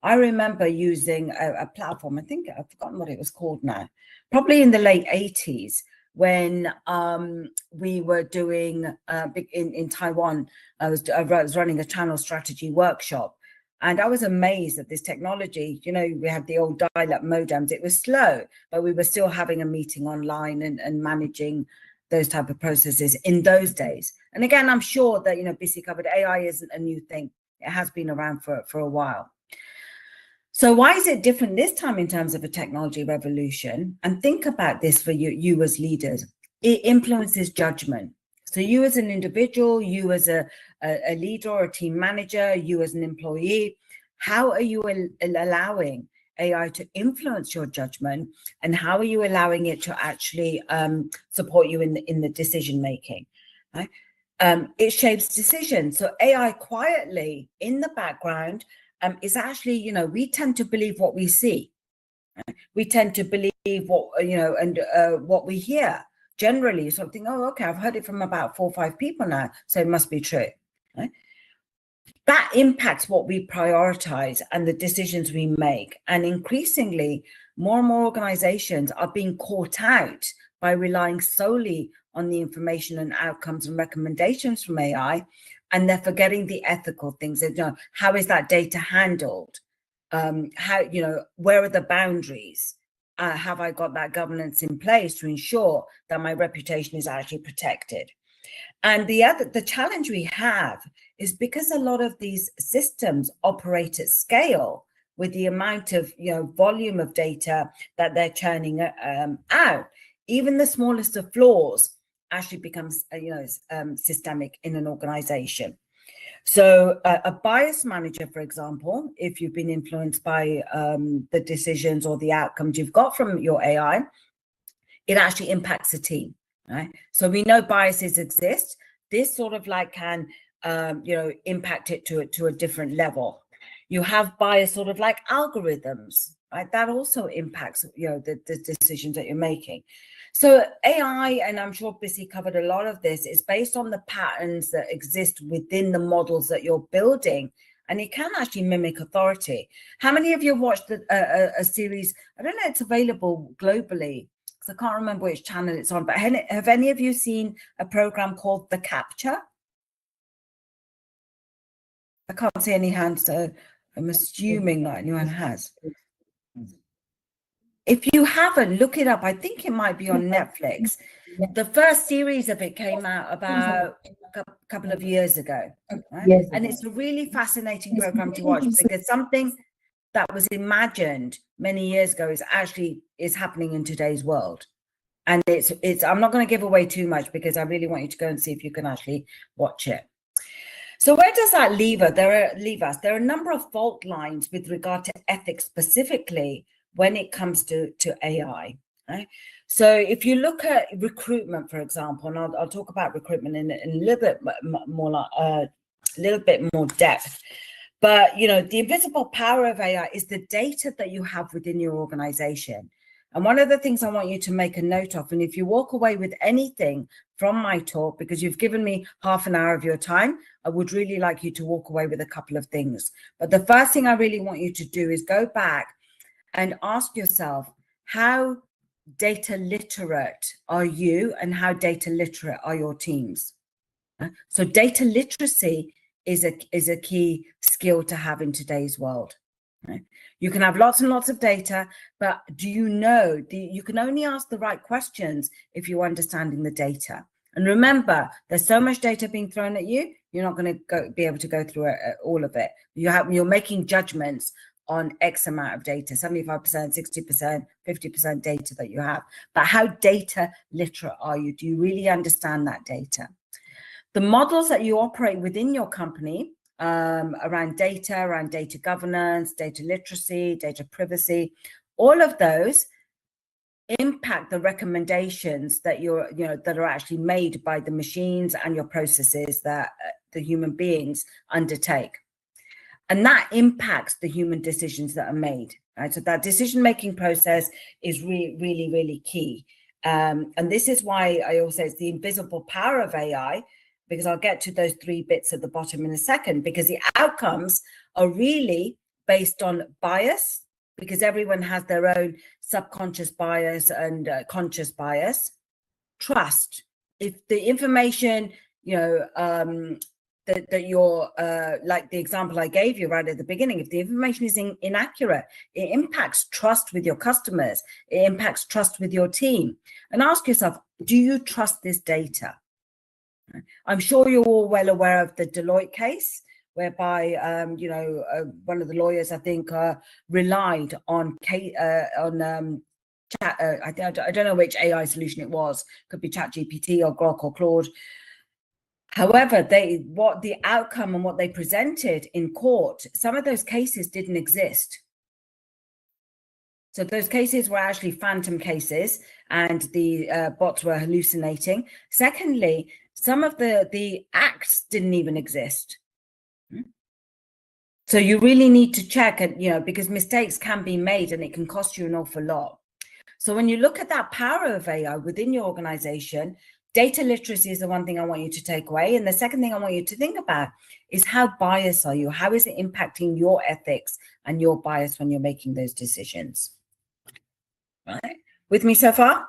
I remember using a platform, I think I've forgotten what it was called now, probably in the late 80s, when we were doing in Taiwan. I was running a channel strategy workshop, and I was amazed at this technology. You know, we had the old dial-up modems. It was slow, but we were still having a meeting online and managing those type of processes in those days. And again, I'm sure that, you know, BC covered AI isn't a new thing. It has been around for a while. So why is it different this time in terms of a technology revolution? And think about this for you as leaders. It influences judgment. So you as an individual, you as a leader or a team manager, you as an employee, how are you allowing AI to influence your judgment, and how are you allowing it to actually support you in the decision making? Right? It shapes decisions. So AI quietly in the background is actually, you know, we tend to believe what we see. Right? We tend to believe what, you know, and what we hear. Generally, something, oh, okay, I've heard it from about 4 or 5 people now, so it must be true. Right? That impacts what we prioritize and the decisions we make. And increasingly, more and more organizations are being caught out by relying solely on the information and outcomes and recommendations from AI, and they're forgetting the ethical things. You know, how is that data handled? How, you know, where are the boundaries? Have I got that governance in place to ensure that my reputation is actually protected? And the challenge we have is because a lot of these systems operate at scale with the amount of, you know, volume of data that they're churning out, even the smallest of flaws actually becomes, you know, systemic in an organization. So a bias manager, for example, if you've been influenced by the decisions or the outcomes you've got from your AI, it actually impacts the team. Right? So we know biases exist. This sort of like can, you know, impact it to a different level. You have bias sort of like algorithms, right? That also impacts, you know, the decisions that you're making. So AI, and I'm sure Bissy covered a lot of this, is based on the patterns that exist within the models that you're building, and it can actually mimic authority. How many of you have watched a series? I don't know, it's available globally, because I can't remember which channel it's on, but have any of you seen a program called The Capture? I can't see any hands, so I'm assuming that anyone has. If you haven't, look it up. I think it might be on Netflix. The first series of it came out about a couple of years ago. Right? Yes. And it's a really fascinating program to watch, because something that was imagined many years ago is happening in today's world. And it's I'm not going to give away too much, because I really want you to go and see if you can actually watch it. So where does that leave us? There are a number of fault lines with regard to ethics specifically when it comes to AI. Right? So if you look at recruitment, for example, and I'll talk about recruitment in a little bit more depth. But, you know, the invisible power of AI is the data that you have within your organization. And one of the things I want you to make a note of, and if you walk away with anything from my talk, because you've given me half an hour of your time, I would really like you to walk away with a couple of things. But the first thing I really want you to do is go back and ask yourself, how data literate are you, and how data literate are your teams? So data literacy is a key skill to have in today's world. Right? You can have lots and lots of data, but do you know you can only ask the right questions if you're understanding the data. And remember, there's so much data being thrown at you, you're not going to be able to go through all of it. You're making judgments on X amount of data, 75%, 60%, 50% data that you have. But how data literate are you? Do you really understand that data? The models that you operate within your company around data governance, data literacy, data privacy, all of those impact the recommendations that that are actually made by the machines and your processes that the human beings undertake. And that impacts the human decisions that are made. Right? So that decision-making process is really, really, really key. And this is why I also say it's the invisible power of AI, because I'll get to those 3 bits at the bottom in a second, because the outcomes are really based on bias, because everyone has their own subconscious bias and conscious bias. Trust. If the information, that you're, like the example I gave you right at the beginning, if the information is inaccurate, it impacts trust with your customers, it impacts trust with your team. And ask yourself, do you trust this data? I'm sure you're all well aware of the Deloitte case, whereby one of the lawyers, I think, relied on chat. I don't know which AI solution it was. Could be ChatGPT or Grok or Claude. However, what the outcome and what they presented in court, some of those cases didn't exist. So those cases were actually phantom cases, and the bots were hallucinating. Secondly, some of the acts didn't even exist. So you really need to check, and because mistakes can be made and it can cost you an awful lot. So when you look at that power of AI within your organization, data literacy is the one thing I want you to take away. And the second thing I want you to think about is, how biased are you? How is it impacting your ethics and your bias when you're making those decisions? Right? With me so far?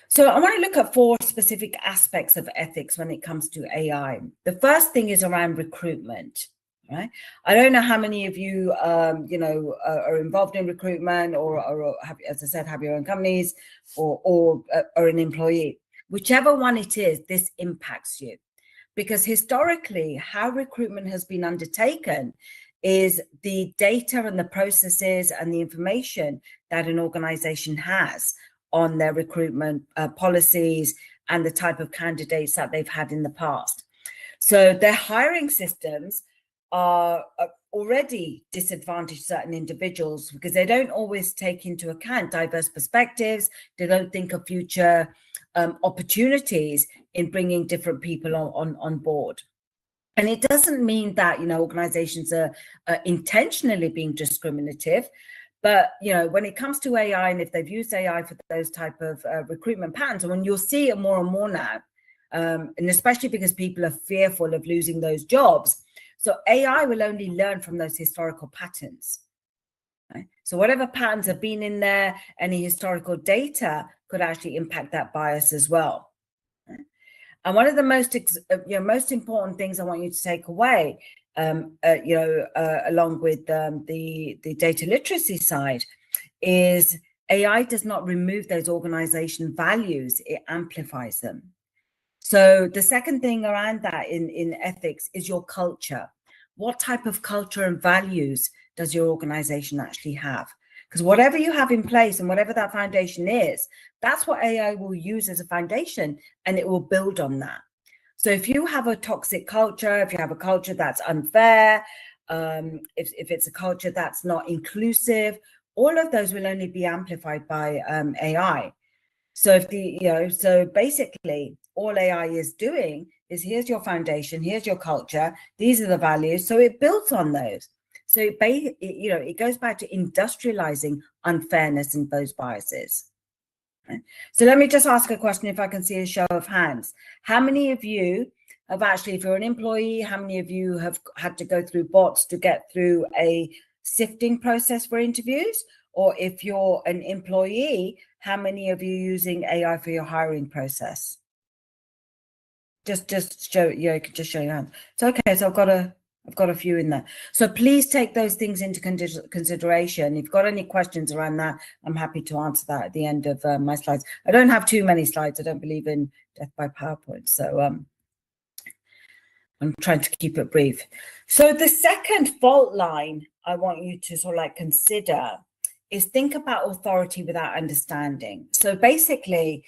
So I want to look at 4 specific aspects of ethics when it comes to AI. The first thing is around recruitment. Right? I don't know how many of you, are involved in recruitment or have, as I said, have your own companies or are an employee. Whichever one it is, this impacts you, because historically, how recruitment has been undertaken is the data and the processes and the information that an organization has on their recruitment policies and the type of candidates that they've had in the past. So their hiring systems are already disadvantaged certain individuals because they don't always take into account diverse perspectives. They don't think of future opportunities in bringing different people on board. And it doesn't mean that, organizations are intentionally being discriminative. But, when it comes to AI, and if they've used AI for those type of recruitment patterns, and when you'll see it more and more now, and especially because people are fearful of losing those jobs. So AI will only learn from those historical patterns. Right? So whatever patterns have been in there, any historical data could actually impact that bias as well. Right? And one of the most important things I want you to take away, along with the data literacy side, is AI does not remove those organization values; it amplifies them. So the second thing around that in ethics is your culture. What type of culture and values does your organization actually have? Because whatever you have in place and whatever that foundation is, that's what AI will use as a foundation, and it will build on that. So if you have a toxic culture, if you have a culture that's unfair, if it's a culture that's not inclusive, all of those will only be amplified by AI. So so basically all AI is doing is, here's your foundation, here's your culture, these are the values. So it builds on those. So it goes back to industrializing unfairness and those biases. Right? So let me just ask a question, if I can see a show of hands. How many of you have actually, if you're an employee, how many of you have had to go through bots to get through a sifting process for interviews? Or if you're an employee, how many of you using AI for your hiring process? Just show, you can just show your hand. So okay, so I've got a few in there. So please take those things into consideration. If you've got any questions around that, I'm happy to answer that at the end of my slides. I don't have too many slides. I don't believe in death by PowerPoint. So I'm trying to keep it brief. So the second fault line I want you to sort of consider is think about authority without understanding. So basically,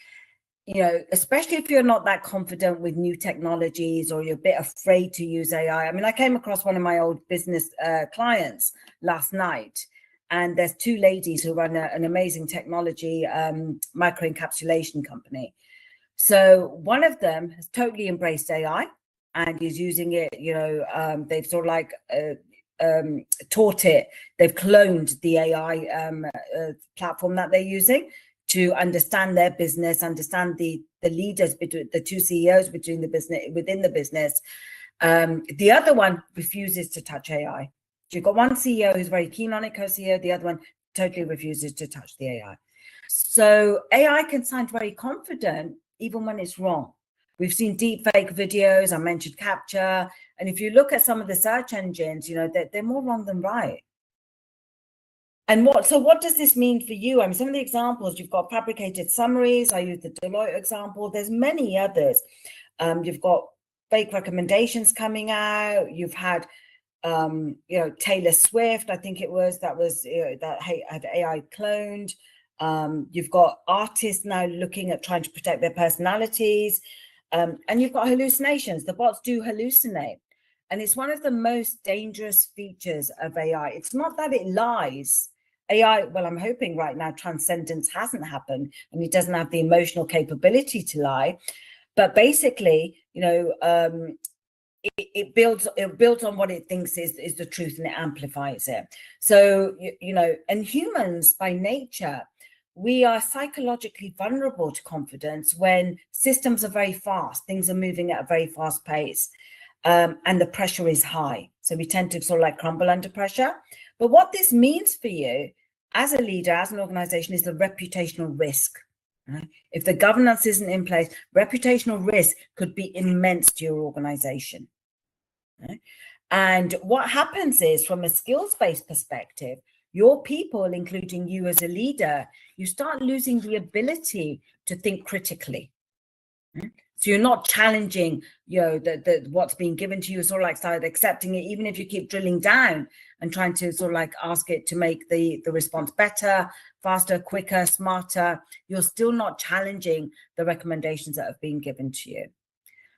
especially if you're not that confident with new technologies or you're a bit afraid to use AI. I mean, I came across one of my old business clients last night, and there's 2 ladies who run an amazing technology microencapsulation company. So one of them has totally embraced AI and is using it, they've sort of taught it, they've cloned the AI platform that they're using to understand their business, understand the leaders, between the 2 CEOs within the business. The other one refuses to touch AI. You've got one CEO who's very keen on it, co-CEO, the other one totally refuses to touch the AI. So AI can sound very confident even when it's wrong. We've seen deep fake videos, I mentioned capture, and if you look at some of the search engines, you know, they're more wrong than right. And what does this mean for you? I mean, some of the examples, you've got fabricated summaries. I use the Deloitte example. There's many others. You've got fake recommendations coming out. You've had, you know, Taylor Swift, I think it was, that had AI cloned. You've got artists now looking at trying to protect their personalities. And you've got hallucinations. The bots do hallucinate. And it's one of the most dangerous features of AI. It's not that it lies. AI, well, I'm hoping right now transcendence hasn't happened and it doesn't have the emotional capability to lie. But basically, you know, it builds on what it thinks is the truth, and it amplifies it. So, you know, and humans by nature, we are psychologically vulnerable to confidence when systems are very fast, things are moving at a very fast pace, and the pressure is high. So we tend to sort of like crumble under pressure. But what this means for you as a leader, as an organization, is the reputational risk. Right? If the governance isn't in place, reputational risk could be immense to your organization. Right? And what happens is, from a skills-based perspective, your people, including you as a leader, you start losing the ability to think critically. Right? So you're not challenging, you know, what's being given to you, sort of like start accepting it, even if you keep drilling down and trying to sort of like ask it to make the response better, faster, quicker, smarter. You're still not challenging the recommendations that have been given to you.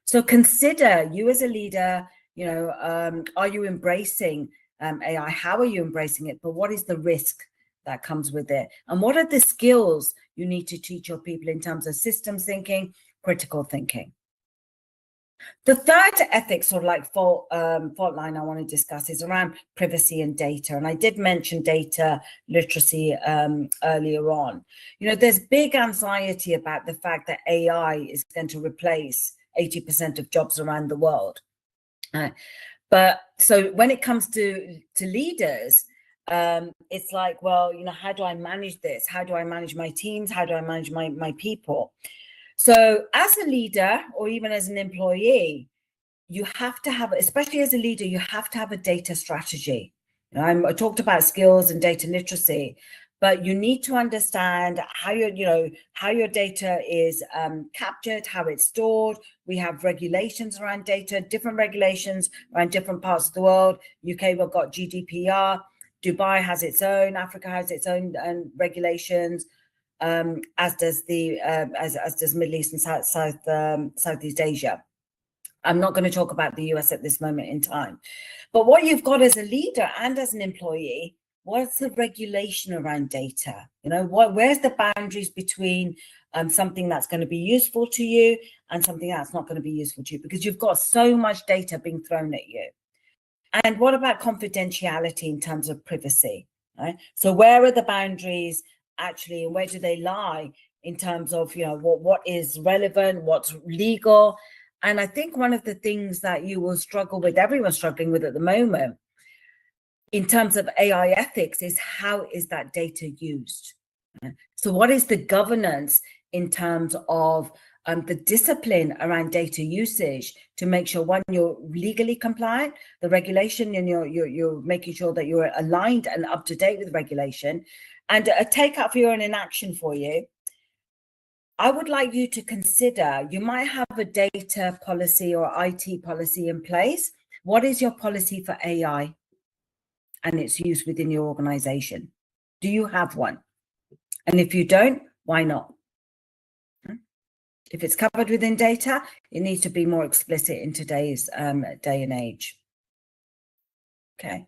So consider, you as a leader, you know, are you embracing AI? How are you embracing it? But what is the risk that comes with it? And what are the skills you need to teach your people in terms of systems thinking, critical thinking? The third ethics, sort of like fault line I want to discuss, is around privacy and data. And I did mention data literacy earlier on. You know, there's big anxiety about the fact that AI is going to replace 80% of jobs around the world. But so when it comes to leaders, it's like, well, you know, how do I manage this? How do I manage my teams? How do I manage my people? So as a leader, or even as an employee, you have to have, especially as a leader, you have to have a data strategy. You know, I talked about skills and data literacy, but you need to understand how your data is captured, how it's stored. We have regulations around data, different regulations around different parts of the world. UK, we've got GDPR. Dubai has its own. Africa has its own regulations. As does Middle East and Southeast Asia. I'm not going to talk about the US at this moment in time. But what you've got as a leader and as an employee, what's the regulation around data? You know, where's the boundaries between something that's going to be useful to you and something that's not going to be useful to you? Because you've got so much data being thrown at you. And what about confidentiality in terms of privacy? Right? So where are the boundaries actually, and where do they lie in terms of, you know, what is relevant, what's legal? And I think one of the things that you will struggle with, everyone's struggling with at the moment, in terms of AI ethics, is how is that data used? So what is the governance in terms of the discipline around data usage to make sure, one, you're legally compliant, the regulation, and you're making sure that you're aligned and up to date with regulation. And a takeout for you and an action for you, I would like you to consider, you might have a data policy or IT policy in place. What is your policy for AI and its use within your organization? Do you have one? And if you don't, why not? If it's covered within data, it needs to be more explicit in today's day and age. Okay.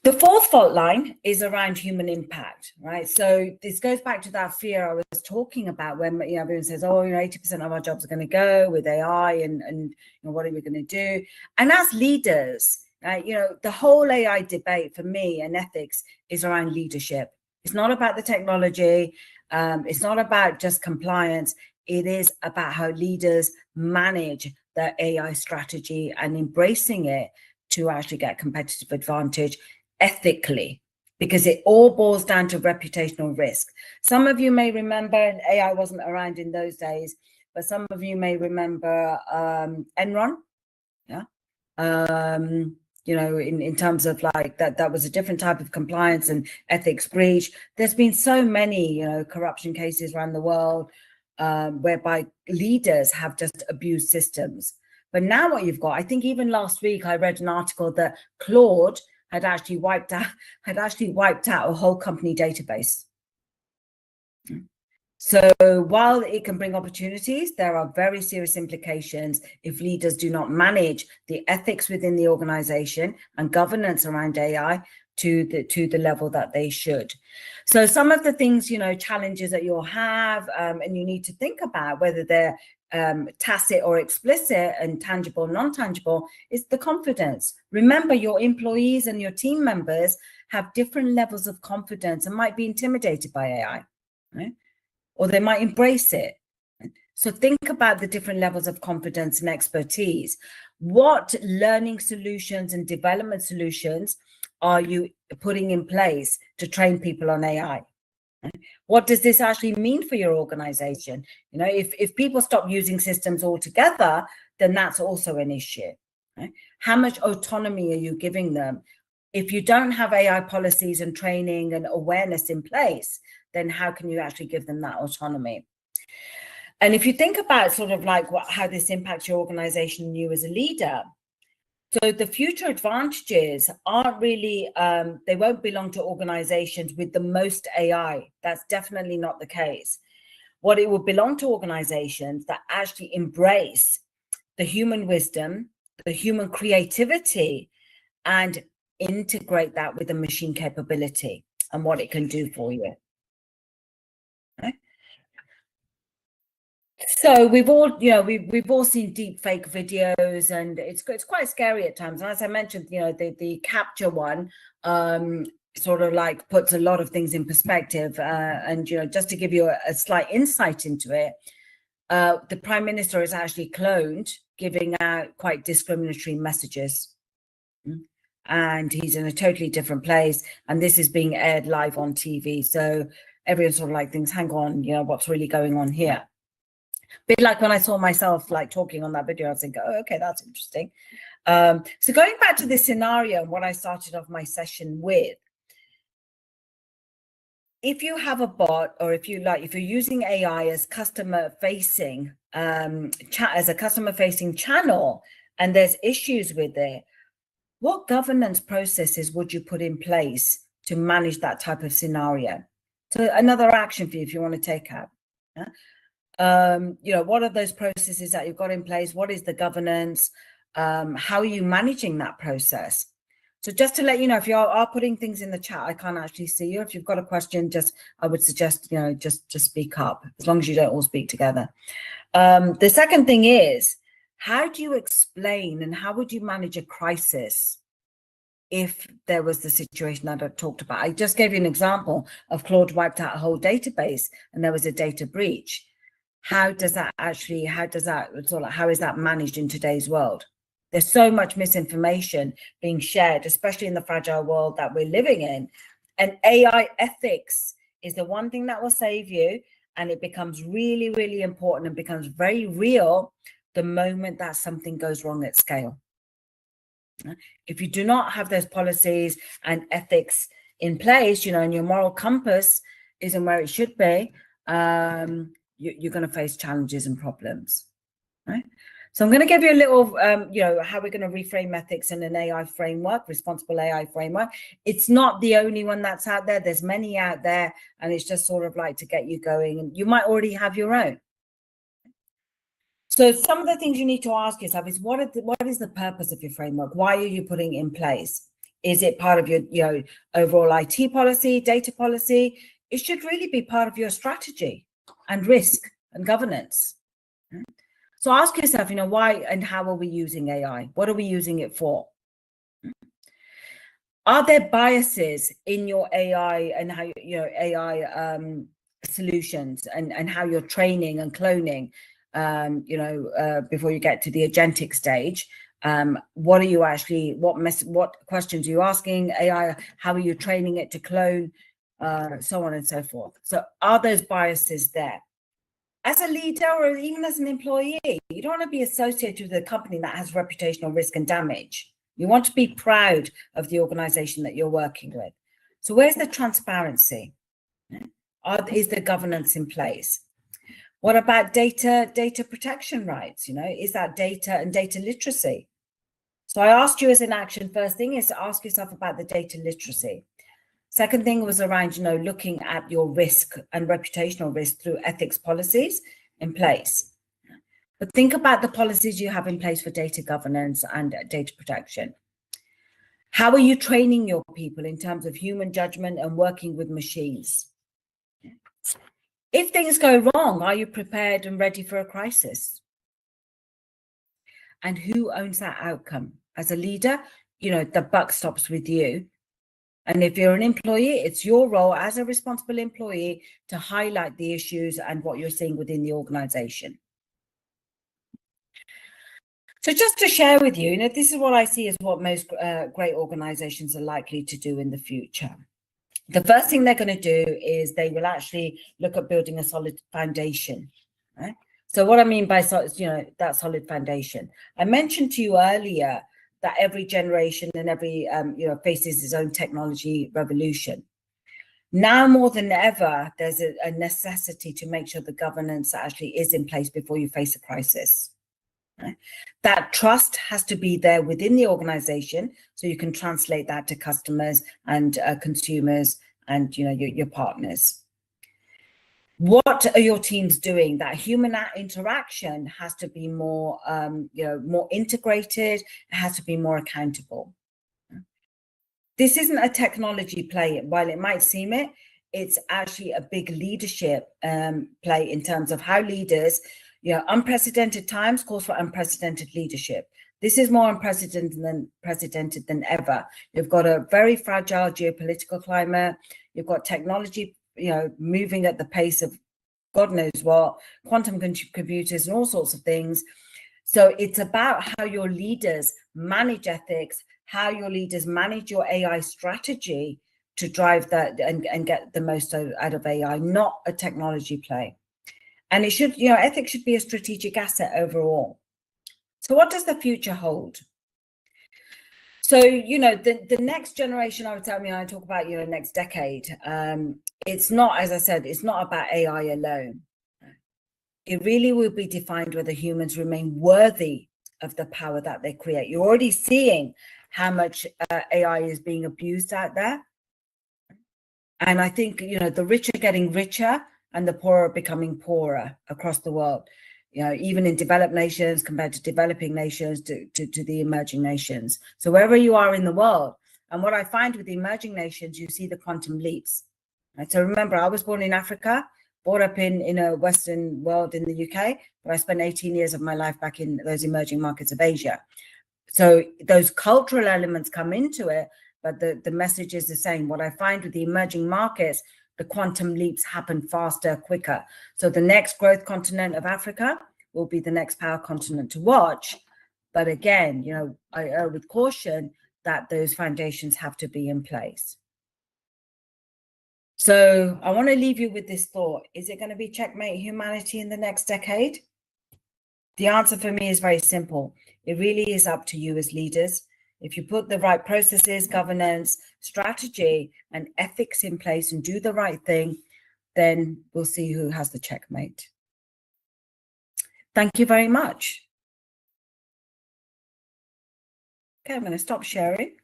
The fourth fault line is around human impact, right? So this goes back to that fear I was talking about when, you know, everyone says, oh, you know, 80% of our jobs are going to go with AI and you know, what are we going to do? And as leaders, you know, the whole AI debate for me and ethics is around leadership. It's not about the technology. It's not about just compliance. It is about how leaders manage their AI strategy and embracing it to actually get competitive advantage ethically, because it all boils down to reputational risk. Some of you may remember, and AI wasn't around in those days, but some of you may remember Enron. Yeah. You know, in terms of like that was a different type of compliance and ethics breach. There's been so many, you know, corruption cases around the world whereby leaders have just abused systems. But now what you've got, I think even last week I read an article that Claude had actually wiped out a whole company database. So while it can bring opportunities, there are very serious implications if leaders do not manage the ethics within the organization and governance around AI to the level that they should. So some of the things, you know, challenges that you'll have, and you need to think about whether they're tacit or explicit and tangible, non-tangible, is the confidence. Remember, your employees and your team members have different levels of confidence and might be intimidated by AI, right? Or they might embrace it. So think about the different levels of confidence and expertise. What learning solutions and development solutions are you putting in place to train people on AI? What does this actually mean for your organization? You know, if people stop using systems altogether, then that's also an issue. Right? How much autonomy are you giving them? If you don't have AI policies and training and awareness in place, then how can you actually give them that autonomy? And if you think about sort of like how this impacts your organization and you as a leader, so the future advantages aren't really, they won't belong to organizations with the most AI. That's definitely not the case. What it will belong to organizations that actually embrace the human wisdom, the human creativity, and integrate that with the machine capability and what it can do for you. Okay. So we've all, you know, we've all seen deep fake videos, and it's quite scary at times. And as I mentioned, you know, the capture one sort of like puts a lot of things in perspective. And you know, just to give you a slight insight into it, the Prime Minister is actually cloned, giving out quite discriminatory messages. And he's in a totally different place, and this is being aired live on TV. So everyone sort of like thinks, hang on, you know, what's really going on here? Bit like when I saw myself like talking on that video, I was thinking, oh, okay, that's interesting. So going back to this scenario and what I started off my session with, if you have a bot, or if you're using AI as customer facing as a customer facing channel, and there's issues with it, what governance processes would you put in place to manage that type of scenario? So another action for you if you want to take out. Yeah? You know, what are those processes that you've got in place? What is the governance? How are you managing that process? So just to let you know, if you are putting things in the chat, I can't actually see you. If you've got a question, I would suggest, you know, just speak up, as long as you don't all speak together. The second thing is, how do you explain and how would you manage a crisis if there was the situation that I talked about? I just gave you an example of Claude wiped out a whole database and there was a data breach. How is that managed in today's world? There's so much misinformation being shared, especially in the fragile world that we're living in. And AI ethics is the one thing that will save you. And it becomes really, really important and becomes very real the moment that something goes wrong at scale. If you do not have those policies and ethics in place, you know, and your moral compass isn't where it should be, you're going to face challenges and problems, right? So I'm going to give you a little, you know, how we're going to reframe ethics in an AI framework, responsible AI framework. It's not the only one that's out there. There's many out there, and it's just sort of like to get you going. And you might already have your own. So some of the things you need to ask yourself is, what is the purpose of your framework? Why are you putting it in place? Is it part of your, you know, overall IT policy, data policy? It should really be part of your strategy and risk and governance. So ask yourself, you know, why and how are we using AI? What are we using it for? Are there biases in your AI and how, you know, AI solutions and how you're training and cloning, you know, before you get to the agentic stage? What are you actually, what questions are you asking AI? How are you training it to clone? So on and so forth. So are those biases there? As a leader or even as an employee, you don't want to be associated with a company that has reputational risk and damage. You want to be proud of the organization that you're working with. So where's the transparency? Is the governance in place? What about data protection rights? Is that data and data literacy? So I asked you as an action, first thing is to ask yourself about the data literacy. Second thing was around, looking at your risk and reputational risk through ethics policies in place. But think about the policies you have in place for data governance and data protection. How are you training your people in terms of human judgment and working with machines? If things go wrong, are you prepared and ready for a crisis? And who owns that outcome? As a leader, the buck stops with you. And if you're an employee, it's your role as a responsible employee to highlight the issues and what you're seeing within the organization. So just to share with you, this is what I see as what most great organizations are likely to do in the future. The first thing they're going to do is they will actually look at building a solid foundation. Right? So what I mean by that solid foundation, I mentioned to you earlier that every generation and every faces its own technology revolution. Now more than ever, there's a necessity to make sure the governance actually is in place before you face a crisis. Right? That trust has to be there within the organization, so you can translate that to customers and consumers and your partners. What are your teams doing? That human interaction has to be more, more integrated. It has to be more accountable. This isn't a technology play. While it might seem it, it's actually a big leadership play in terms of how leaders, unprecedented times calls for unprecedented leadership. This is more unprecedented than ever. You've got a very fragile geopolitical climate. You've got technology moving at the pace of God knows what, quantum computers and all sorts of things. So it's about how your leaders manage ethics, how your leaders manage your AI strategy to drive that and get the most out of AI, not a technology play. And it should, ethics should be a strategic asset overall. So what does the future hold? So, the next generation, I would tell me, I talk about, next decade. It's not, as I said, it's not about AI alone. It really will be defined whether humans remain worthy of the power that they create. You're already seeing how much AI is being abused out there. And I think, the rich are getting richer and the poor are becoming poorer across the world. Even in developed nations compared to developing nations to the emerging nations. So wherever you are in the world, and what I find with the emerging nations, you see the quantum leaps. Right? So remember, I was born in Africa, brought up in a Western world in the UK, but I spent 18 years of my life back in those emerging markets of Asia. So those cultural elements come into it, but the message is the same. What I find with the emerging markets, the quantum leaps happen faster, quicker. So the next growth continent of Africa will be the next power continent to watch. But again, I err with caution that those foundations have to be in place. So I want to leave you with this thought. Is it going to be checkmate humanity in the next decade? The answer for me is very simple. It really is up to you as leaders. If you put the right processes, governance, strategy, and ethics in place and do the right thing, then we'll see who has the checkmate. Thank you very much. Okay, I'm going to stop sharing.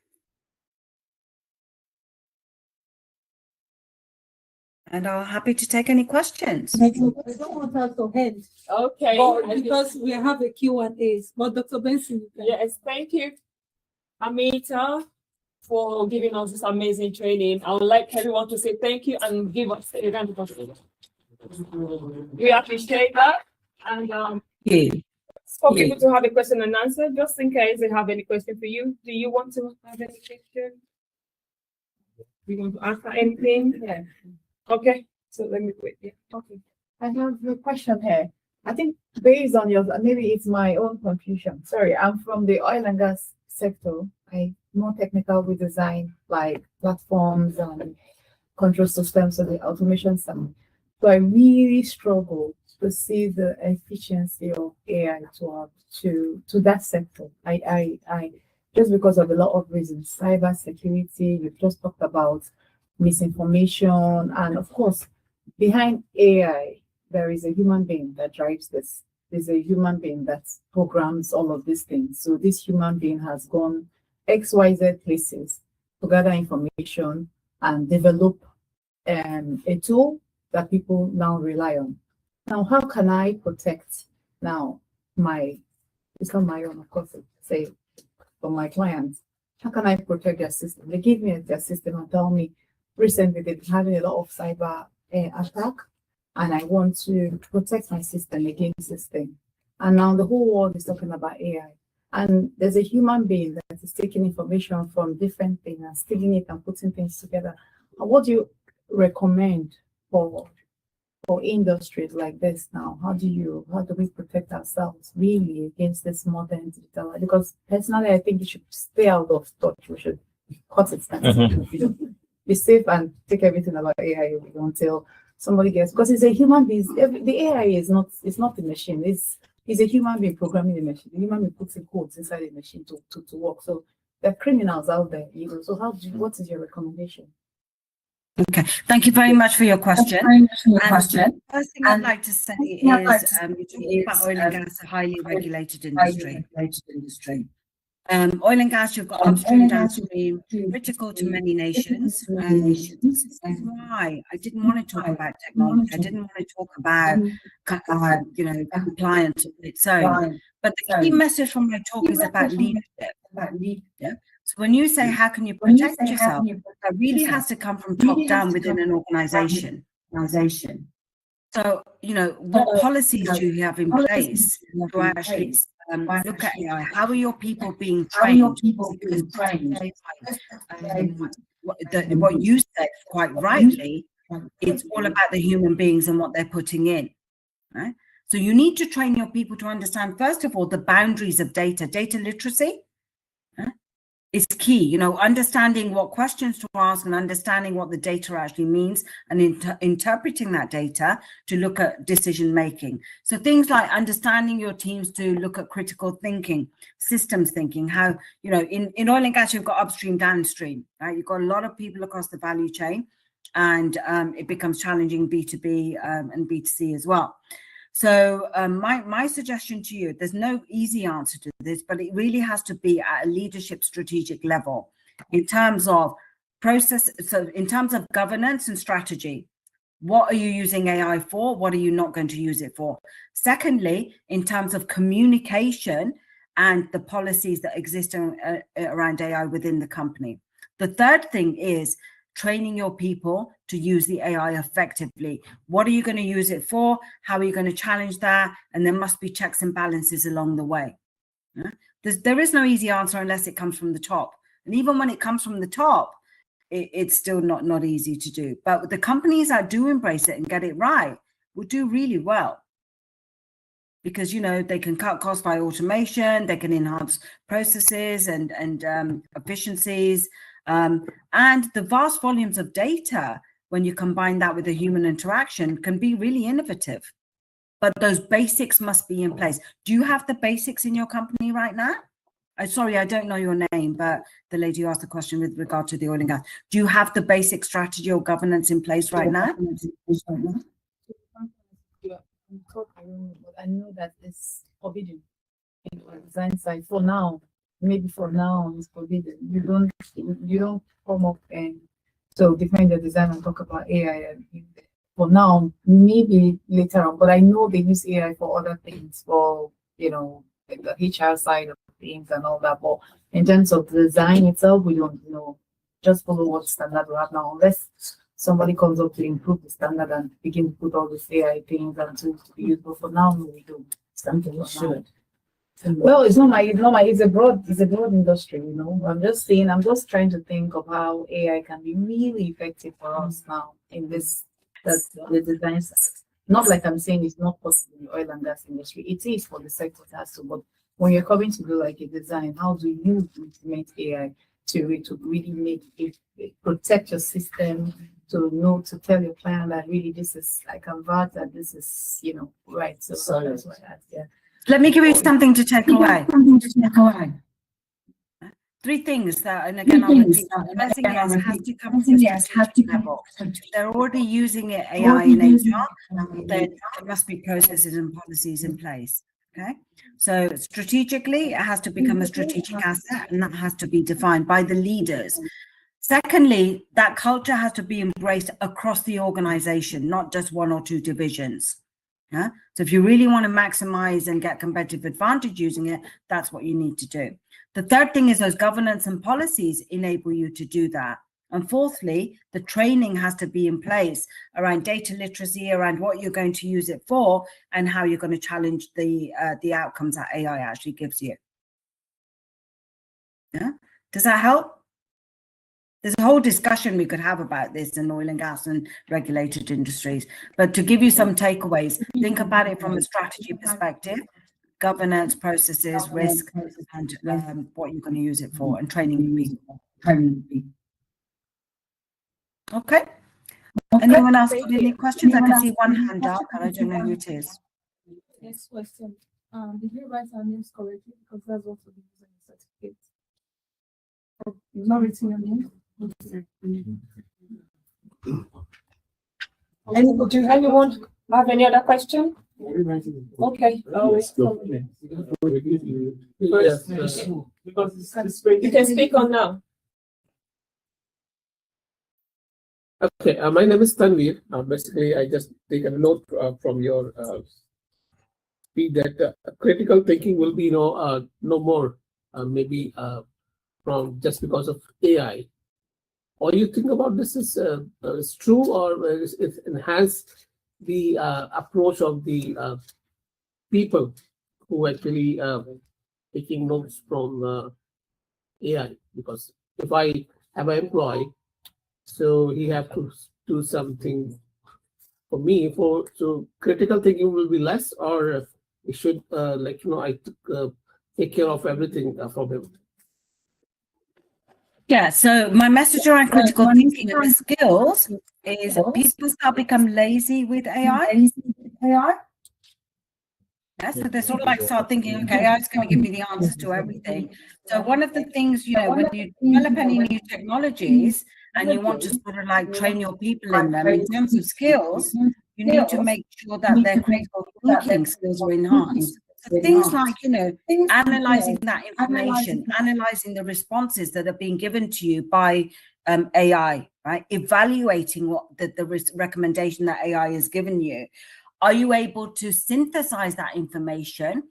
And I'm happy to take any questions. I don't want us to end. Okay. But because we have a Q&A. But Dr. Benson. Yes, thank you, Amita, for giving us this amazing training. I would like everyone to say thank you and give us a round of applause. We appreciate that. And for people to have a question and answer, just in case they have any question for you, do you want to have any question? Do you want to answer anything? Yeah. Okay, so let me wait. Yeah. Okay. I have a question here. I think based on your, maybe it's my own confusion. Sorry, I'm from the oil and gas sector. I more technical with design, like platforms and control systems and the automation side. So I really struggle to see the efficiency of AI to that sector. I just because of a lot of reasons, cyber security. You've just talked about misinformation, and of course, behind AI, there is a human being that drives this. There's a human being that programs all of these things. So this human being has gone XYZ places to gather information and develop a tool that people now rely on. Now, how can I protect now it's not my own, of course, say for my clients, how can I protect their system? They give me their system and tell me recently they've been having a lot of cyber attack, and I want to protect my system against this thing. And now the whole world is talking about AI. And there's a human being that is taking information from different things and sticking it and putting things together. And what do you recommend for industries like this now? How do we protect ourselves really against this modern digital? Because personally, I think you should stay out of touch. We should cut it down. Be safe and take everything about AI until somebody gets, because it's a human being. The AI is not, it's not the machine. It's a human being programming the machine. The human being puts in codes inside the machine to work. So there are criminals out there, So what is your recommendation? Okay, thank you very much for your question. The first thing I'd like to say is, you're talking about oil and gas, a highly regulated industry. Oil and gas, you've got upstream, downstream, critical to many nations. This is why I didn't want to talk about technology. I didn't want to talk about, compliance on its own. But the key message from my talk is about leadership. Yeah? So when you say, how can you protect yourself, that really has to come from top down within an organization. So, what policies do you have in place to actually look at AI? How are your people being trained? What you said quite rightly, it's all about the human beings and what they're putting in, right? So you need to train your people to understand, first of all, the boundaries of data literacy. Is key, understanding what questions to ask and understanding what the data actually means and interpreting that data to look at decision making. So things like understanding your teams to look at critical thinking, systems thinking, how, in oil and gas, you've got upstream, downstream, right? You've got a lot of people across the value chain, and it becomes challenging B2B and B2C as well. So my suggestion to you, there's no easy answer to this, but it really has to be at a leadership strategic level in terms of process. So in terms of governance and strategy, what are you using AI for? What are you not going to use it for? Secondly, in terms of communication and the policies that exist around AI within the company. The third thing is training your people to use the AI effectively. What are you going to use it for? How are you going to challenge that? And there must be checks and balances along the way. There is no easy answer unless it comes from the top. And even when it comes from the top, it's still not easy to do. But the companies that do embrace it and get it right will do really well. Because, they can cut costs by automation, they can enhance processes and efficiencies. And the vast volumes of data, when you combine that with the human interaction, can be really innovative. But those basics must be in place. Do you have the basics in your company right now? Sorry, I don't know your name, but the lady who asked the question with regard to the oil and gas. Do you have the basic strategy or governance in place right now? I know that it's forbidden in the design side for now. Maybe for now it's forbidden. You don't come up and so define the design and talk about AI. For now, maybe later on, but I know they use AI for other things, for the HR side of things and all that. But in terms of the design itself, we don't know. Just follow what standard we have now, unless somebody comes up to improve the standard and begin to put all these AI things and tools to be used. But for now, no, we don't. Something we should. Well, it's a broad industry, I'm just trying to think of how AI can be really effective for us now in the design side. Not like I'm saying it's not possible in the oil and gas industry. It is for the sector it has to, but when you're coming to do like a design, how do you implement AI to really make it protect your system, to know, to tell your client that really this is, I convert that this is, right. So that's what yeah. Let me give you something to take away. Three things that, and again, I'll repeat that. First thing is, it has to come from a strategic level. They're already using it, AI in HR, then there must be processes and policies in place. Okay, so strategically, it has to become a strategic asset, and that has to be defined by the leaders. Secondly, that culture has to be embraced across the organization, not just one or two divisions. Yeah? So if you really want to maximize and get competitive advantage using it, that's what you need to do. The third thing is those governance and policies enable you to do that. And fourthly, the training has to be in place around data literacy, around what you're going to use it for, and how you're going to challenge the outcomes that AI actually gives you. Yeah, does that help? There's a whole discussion we could have about this in oil and gas and regulated industries. But to give you some takeaways, think about it from a strategy perspective, governance, processes, risk, and what you're going to use it for, and training people. Okay. Anyone else got any questions? I can see one hand up, but I don't know who it is. Next question. Did you write our names correctly? Because that's also the using the certificate. Oh, you've not written your name? Do anyone have any other question? Okay. You can speak on now. Okay, my name is Tanvir. Basically, I just take a note from your speed that critical thinking will be no more, maybe from just because of AI. Or you think about this is true, or it enhance the approach of the people who actually taking notes from AI? Because if I have an employee, so he have to do something for me. So critical thinking will be less, or it should I take care of everything from him. Yeah, so my message around critical thinking and skills is people start become lazy with AI. Yeah, so they sort of like start thinking, okay, AI is going to give me the answers to everything. So one of the things, when you develop any new technologies and you want to sort of like train your people in them in terms of skills, you need to make sure that their critical thinking skills are enhanced. So things like, analyzing that information, analyzing the responses that are being given to you by AI, right? Evaluating what the recommendation that AI has given you. Are you able to synthesize that information?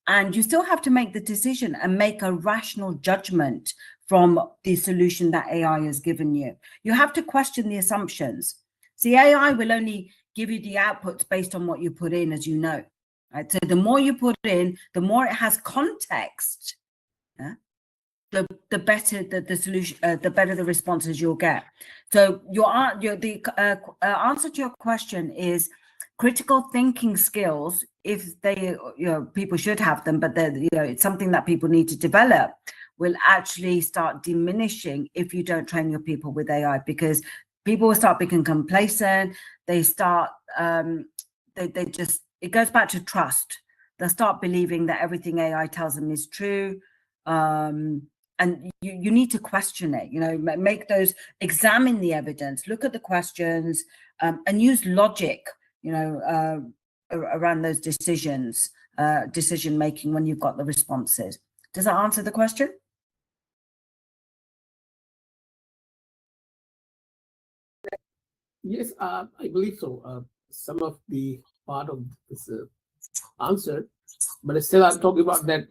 And you still have to make the decision and make a rational judgment from the solution that AI has given you. You have to question the assumptions. See, AI will only give you the outputs based on what you put in, as you know. Right? So the more you put in, the more it has context, yeah? The better the solution, the better the responses you'll get. So the answer to your question is critical thinking skills. If they, people should have them, but it's something that people need to develop, will actually start diminishing if you don't train your people with AI, because people will start becoming complacent. They start, it goes back to trust. They'll start believing that everything AI tells them is true. And you need to question it, examine the evidence, look at the questions, and use logic, around those decision making when you've got the responses. Does that answer the question? Yes, I believe so. Some of the part of this answer, but still I'm talking about that,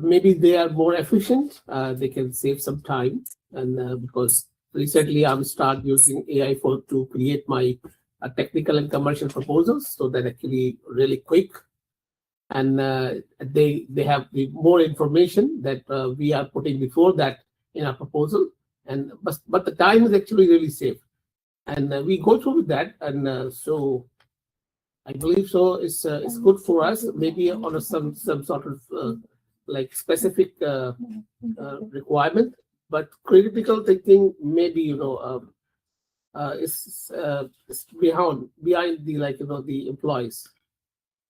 maybe they are more efficient. They can save some time, and because recently I'm start using AI to create my technical and commercial proposals, so that actually really quick, and they have the more information that we are putting before that in our proposal, and but the time is actually really saved. And we go through with that, and so I believe so. It's good for us, maybe on some sort of like specific requirement, but critical thinking maybe is behind the the employees.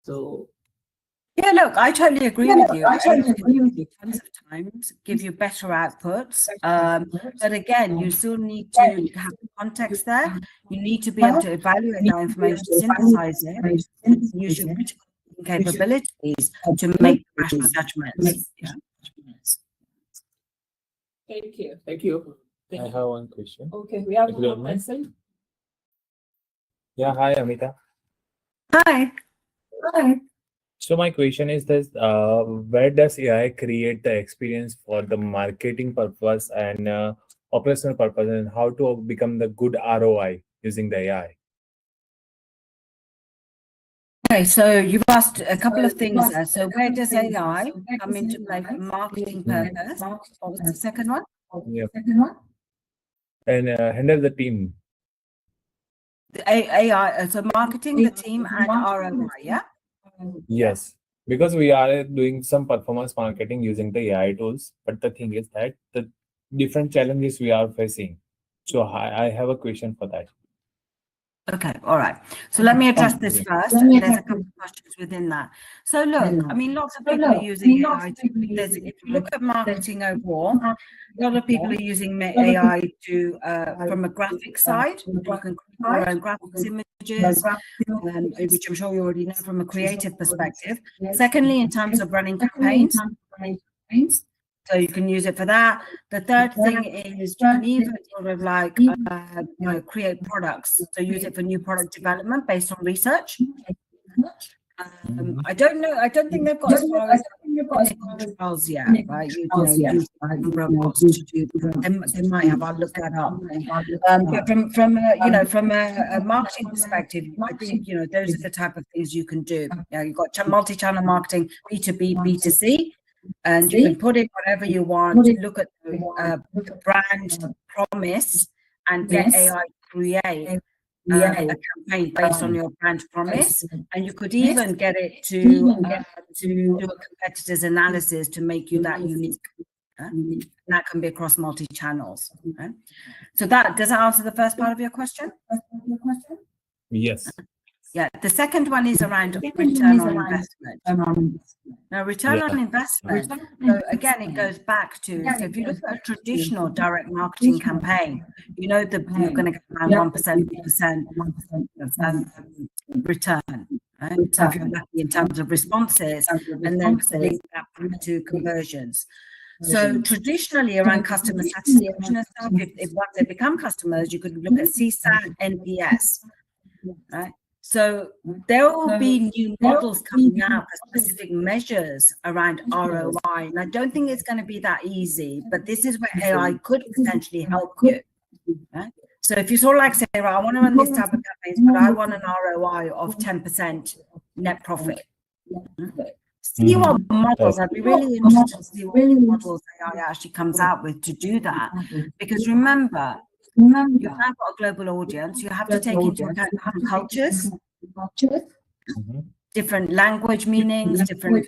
So Yeah, look, I totally agree with you. I totally agree with you. Tons of times give you better outputs. But again, you still need to have context there. You need to be able to evaluate that information, synthesize it, and use your critical thinking capabilities to make rational judgments. Yeah. Thank you. thank you. I have one question. Okay, we have If you don't one mind. person. Yeah, hi Amita. Hi. So my question is this: where does AI create the experience for the marketing purpose and operational purpose, and how to become the good ROI using the AI? Okay, so you've asked a couple of things there. So where does AI come into play for marketing purpose? What was the second one? Yeah. And handle the team. The AI, so marketing, the team, and ROI, yeah? Yes, because we are doing some performance marketing using the AI tools, but the thing is that the different challenges we are facing. So I have a question for that. Okay, all right. So let me address this first. And there's a couple of questions within that. So look, I mean, lots of people are using AI. If you look at marketing overall, a lot of people are using AI to from a graphic side. You can create your own graphics images, which I'm sure you already know from a creative perspective. Secondly, in terms of running campaigns, so you can use it for that. The third thing is you can even sort of like create products. So use it for new product development based on research. I don't know. I don't think they've got as far as clinical trials yet, right? You use robots to do. They might have. I'll look that up. But from a marketing perspective, I think those are the type of things you can do. You've got multi-channel marketing, B2B, B2C. And you can put in whatever you want, look at the brand promise and get AI to create a campaign based on your brand promise. And you could even get it to do a competitor's analysis to make you that unique. And that can be across multi-channels. Okay? So does that answer the first part of your question? Yes. Yeah, the second one is around return on investment. Now, return on investment, so again, it goes back to, so if you look at a traditional direct marketing campaign, you're going to get around 1% return, right? So if you're lucky in terms of responses, and then link that back to conversions. So traditionally around customer satisfaction and stuff, if once they become customers, you could look at CSAT, NPS, right? So there will be new models coming out for specific measures around ROI. And I don't think it's going to be that easy, but this is where AI could potentially help you. Right? So if you sort of like say, right, I want to run this type of campaigns, but I want an ROI of 10% net profit. See what models, I'd be really interested to see what models AI actually comes out with to do that. Because remember, you have got a global audience. You have to take into account different cultures, different language meanings, different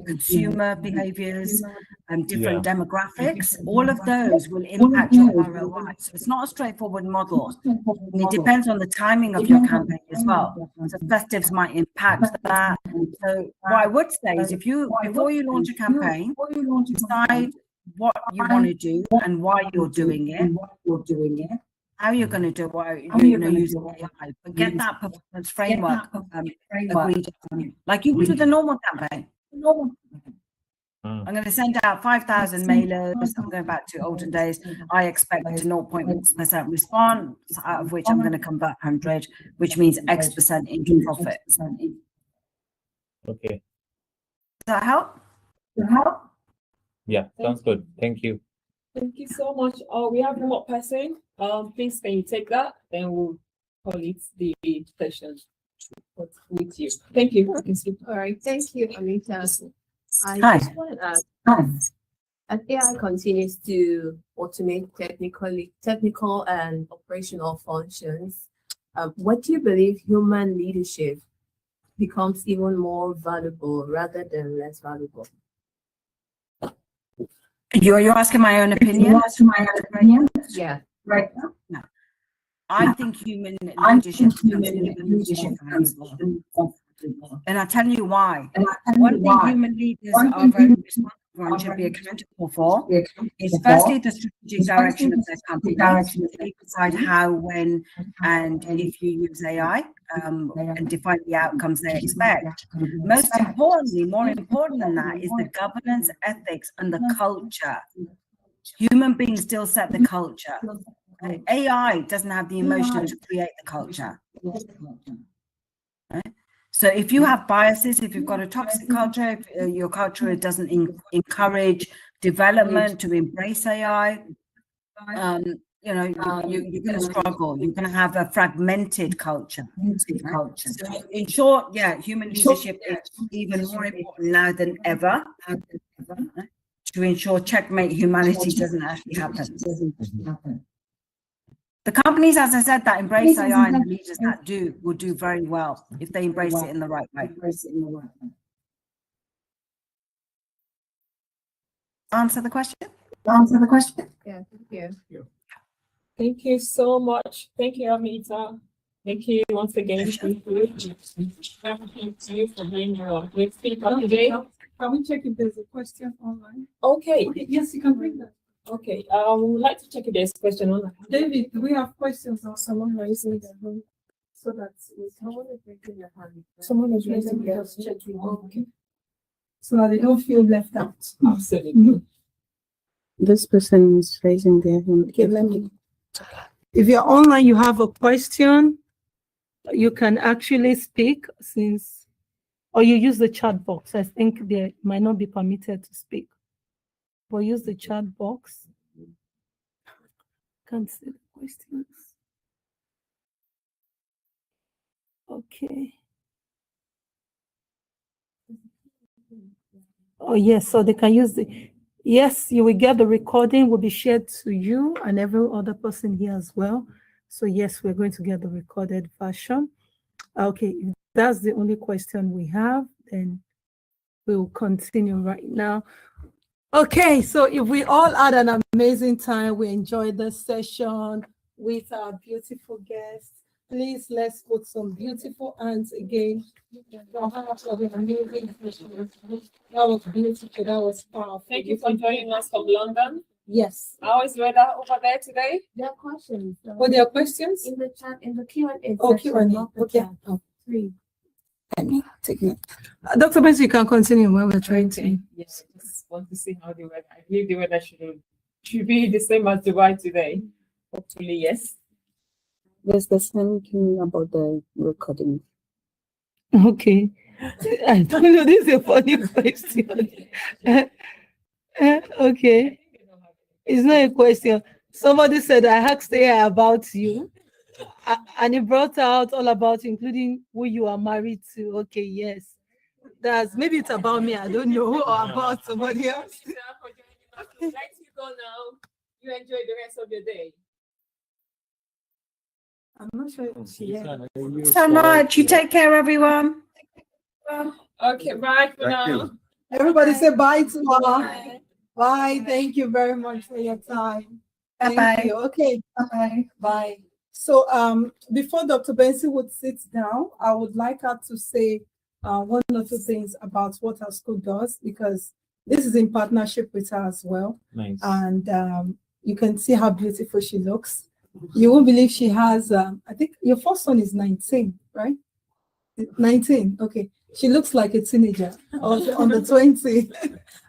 consumer behaviors, different demographics. All of those will impact your ROI. So it's not a straightforward model. And it depends on the timing of your campaign as well. So festives might impact that. So what I would say is before you launch a campaign, decide what you want to do and why you're doing it, how you're going to do it, using AI, but get that performance framework agreed upon, like you would with a normal campaign. I'm going to send out 5,000 mailers. I'm going back to olden days. I expect 0.1% response, out of which I'm going to convert 100, which means X% into profit. Okay. Does that help? Yeah, sounds good. Thank you. Thank you so much. We have one more person. Please can you take that? Then we'll call it the session with you. Thank you. All right, thank you, Anita. I Hi. just wanted to ask, As AI continues to automate technical and operational functions, what do you believe human leadership becomes even more valuable rather than less valuable? You're asking my own opinion? Yeah. Right now? No. I think human leadership becomes even valuable. And I'll tell you why. One thing human leaders are very responsible for and should be accountable for is firstly the strategic direction of their company. They decide how, when, and if you use AI and define the outcomes they expect. Most importantly, more important than that, is the governance, ethics, and the culture. Human beings still set the culture. AI doesn't have the emotion to create the culture. Right? So if you have biases, if you've got a toxic culture, if your culture doesn't encourage development to embrace AI, you're going to struggle. You're going to have a fragmented culture. So in short, yeah, human leadership is even more important now than ever to ensure checkmate humanity doesn't actually happen. The companies, as I said, that embrace AI and the leaders that will do very well if they embrace it in the right way. Answer the question? Yeah, thank you. Thank you so much. Thank you, Amita. Thank you once again. Thank you for being your great speaker today. Can we check if there's a question online? Okay. Yes, you can bring that. Okay. I would like to check if there's a question online. David, do we have questions or someone raising their hand? So that Someone is raising their hand. someone is raising their hand. Okay. So that they don't feel left out. Absolutely. This person is raising their hand. Okay, let me. If you're online, you have a question, you can actually speak or you use the chat box. I think they might not be permitted to speak. But use the chat box. Can't see the questions. Okay. Oh, yes, so they can use yes, you will get the recording, will be shared to you and every other person here as well. So yes, we're going to get the recorded version. Okay, if that's the only question we have, then we'll continue right now. Okay, so if we all had an amazing time, we enjoyed the session with our beautiful guests, please let's put some beautiful hands again. That was beautiful, that was powerful. Thank you for joining us from London. Yes. How is weather over there today? There are questions. Were there questions? In the chat, in the Q&A. Oh, section, Q&A. not the Okay. chat. Oh. 3. Take it. Dr. Benz, you can continue when we're trying to. Yes, I just want to see how the weather. I believe the weather should be the same as Dubai today. Hopefully, yes. Yes, there's something about the recording. Okay. I don't know, this is a funny question. Okay. It's not a question. Somebody said, I asked her about you. And it brought out all about you, including who you are married to. Okay, yes. Maybe it's about me, I don't know, or about somebody else. Let you go now. You enjoy the rest of your day. I'm not sure if she has. So much. You take care, everyone. Okay, bye for now. Everybody say bye to her. Bye. Thank you very much for your time. Thank Bye-bye. you. Okay. Bye. Bye. So before Dr. Benson would sit down, I would like her to say one or two things about what her school does, because this is in partnership with her as well. Nice. And you can see how beautiful she looks. You won't believe she has, I think your first son is 19, right? 19, okay. She looks like a teenager on the 20.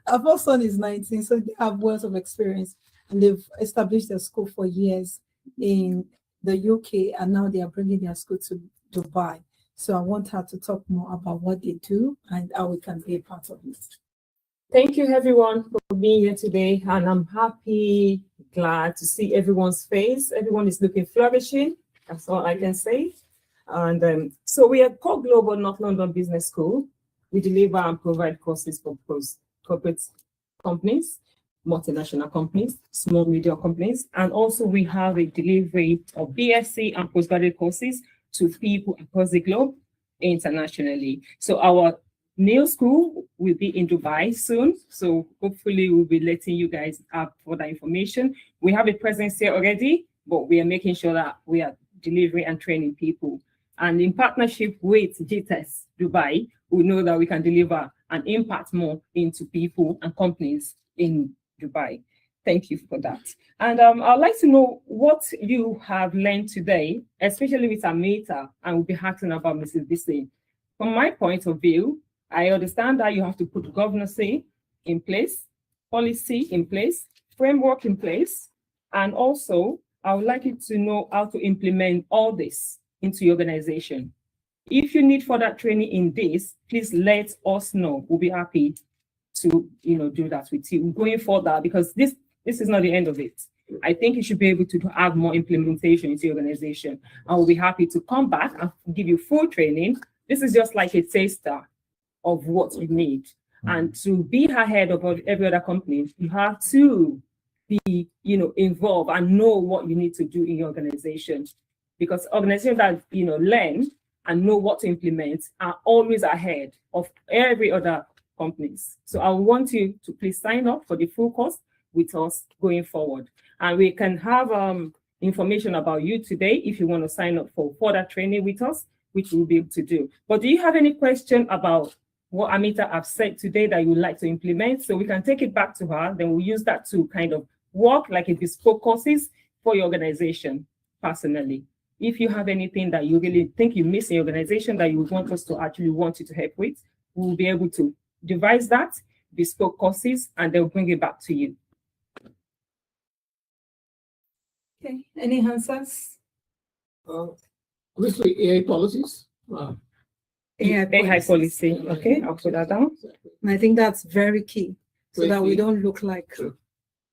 Her first son is 19, so they have wealth of experience, and they've established their school for years in the UK, and now they are bringing their school to Dubai. So I want her to talk more about what they do and how we can be a part of it. Thank you, everyone, for being here today. And I'm happy, glad to see everyone's face. Everyone is looking flourishing. That's all I can say. And so we are Core Global North London Business School. We deliver and provide courses for corporate companies. multinational companies, small media companies, and also we have a delivery of BSc and postgraduate courses to people across the globe internationally. So our new school will be in Dubai soon. So hopefully we'll be letting you guys have further information. We have a presence here already, but we are making sure that we are delivering and training people. And in partnership with GTES Dubai, we know that we can deliver and impact more into people and companies in Dubai. Thank you for that. And I'd like to know what you have learned today, especially with Amita, and we'll be asking about Mrs. Bissey. From my point of view, I understand that you have to put governance in place, policy in place, framework in place, and also I would like you to know how to implement all this into your organization. If you need further training in this, please let us know. We'll be happy to do that with you going further, because this is not the end of it. I think you should be able to have more implementation into your organization, and we'll be happy to come back and give you full training. This is just like a taster of what you need. And to be ahead of every other company, you have to be involved and know what you need to do in your organization, because organizations that learn and know what to implement are always ahead of every other companies. So I want you to please sign up for the full course with us going forward, and we can have information about you today if you want to sign up for further training with us, which we'll be able to do. But do you have any question about what Amita have said today that you would like to implement? So we can take it back to her, then we'll use that to kind of work like a bespoke courses for your organization personally. If you have anything that you really think you miss in your organization that you want us to want you to help with, we'll be able to devise that, bespoke courses, and they'll bring it back to you. Okay, any answers? Obviously, AI policies. AI policy. Okay, I'll put that down. And I think that's very key, so that we don't look like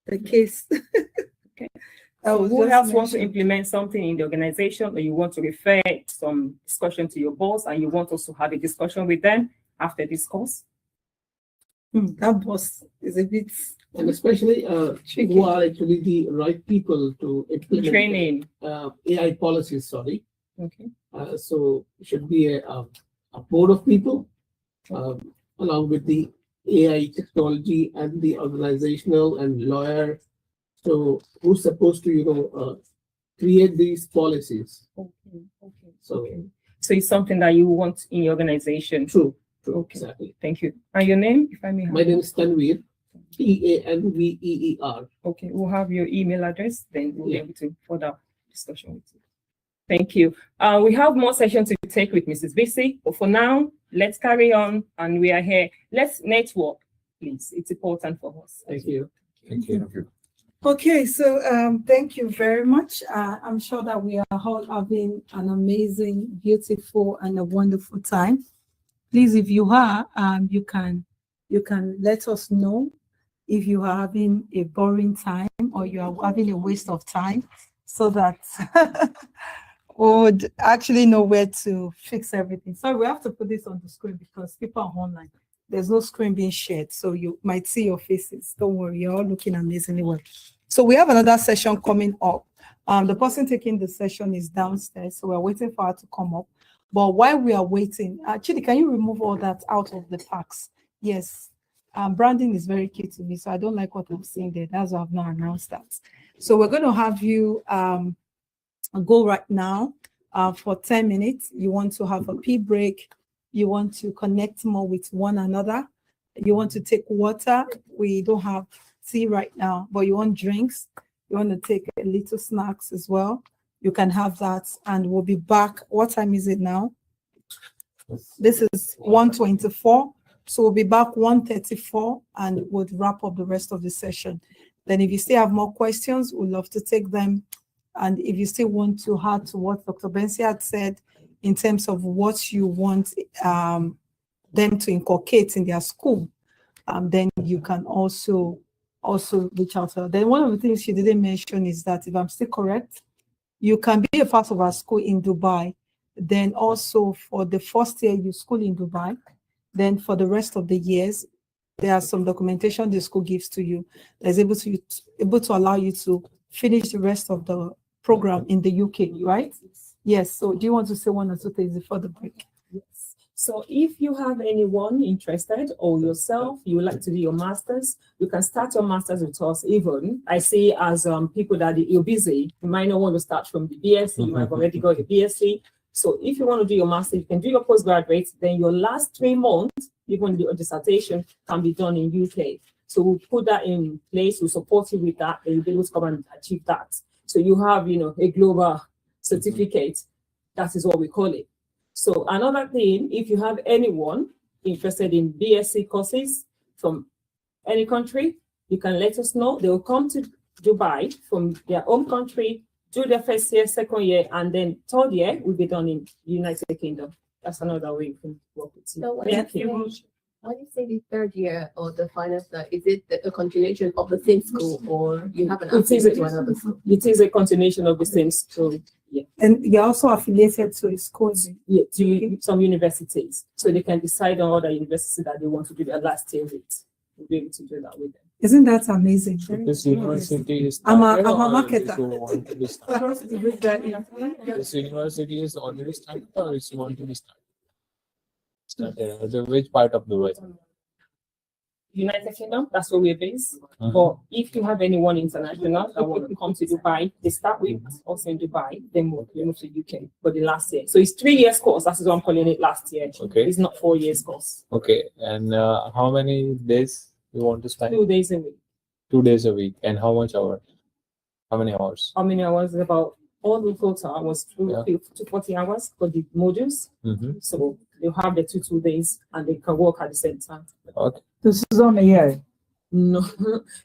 the case. Okay. So who else wants to implement something in the organization, or you want to refer some discussion to your boss and you want us to have a discussion with them after this course? That boss is a bit, and especially who are actually the right people to implement training AI policies. Sorry. Okay. So it should be a board of people along with the AI technology and the organizational and lawyer. So who's supposed to create these policies? Okay. So it's something that you want in your organization. True. Okay. Exactly. Thank you. And your name, if I may have? My name is Tanveer, Tanveer. Okay, we'll have your email address, then we'll be able to further discussion with you. Thank you. We have more sessions to take with Mrs. Bissey, but for now, let's carry on, and we are here. Let's network, please. It's important for us. Thank you. Thank you. okay, so thank you very much. I'm sure that we are all having an amazing, beautiful, and a wonderful time. Please, if you are, you can let us know if you are having a boring time or you are having a waste of time, so that we would actually know where to fix everything. Sorry, we have to put this on the screen because people are online. There's no screen being shared, so you might see your faces. Don't worry, you're all looking amazingly well. So we have another session coming up. The person taking the session is downstairs, so we're waiting for her to come up. But while we are waiting, actually, can you remove all that out of the packs? Yes. Branding is very key to me, so I don't like what I'm seeing there. That's why I've not announced that. So we're going to have you go right now for 10 minutes. You want to have a pee break. You want to connect more with one another. You want to take water. We don't have tea right now, but you want drinks. You want to take a little snacks as well. You can have that, and we'll be back. What time is it now? This is 1:24. So we'll be back 1:34, and we'll wrap up the rest of the session. Then if you still have more questions, we'd love to take them. And if you still want to add to what Dr. Bensi had said in terms of what you want them to inculcate in their school, then you can also reach out to her. Then one of the things she didn't mention is that, if I'm still correct, you can be a part of our school in Dubai. Then also for the first year, you school in Dubai. Then for the rest of the years, there are some documentation the school gives to you that is able to allow you to finish the rest of the program in the UK, right? Yes. So do you want to say one or two things before the break? Yes. So if you have anyone interested or yourself, you would like to do your master's, you can start your master's with us. Even I see as people that you're busy, you might not want to start from the BSc, you might have already got your BSc. So if you want to do your master's, you can do your postgraduate, then your last 3 months, even the dissertation, can be done in UK. So we'll put that in place, we'll support you with that, and you'll be able to come and achieve that. So you have, a global certificate. That is what we call it. So another thing, if you have anyone interested in BSc courses from any country, you can let us know. They will come to Dubai from their home country, do their first year, second year, and then third year will be done in United Kingdom. That's another way you can work with you. So Thank you. when you say the third year or the final year, is it a continuation of the same school, or you have an affiliate to another school? It is a continuation of the same school. Yeah. And you're also affiliated to a school. Yeah, to some universities. So they can decide on other universities that they want to do their last year with. We'll be able to do that with them. Isn't that amazing? This university is I'm a started or marketer. it want to be started? This university is already started or it's want to be started? Started. Which part of the world? United Kingdom, that's where we're based. But if you have anyone international that want to come to Dubai, they start with us in Dubai, then move to UK for the last year. So it's 3 years course. That's what I'm calling it last year. Okay. It's not 4 years course. Okay. And how many days you want to spend? 2 days a week. 2 days a week. And how much hour? How many hours? How many hours? About all the total was 240 hours for the modules. So they'll have the 2 days and they can work at the same time. Okay. This is on a year. No,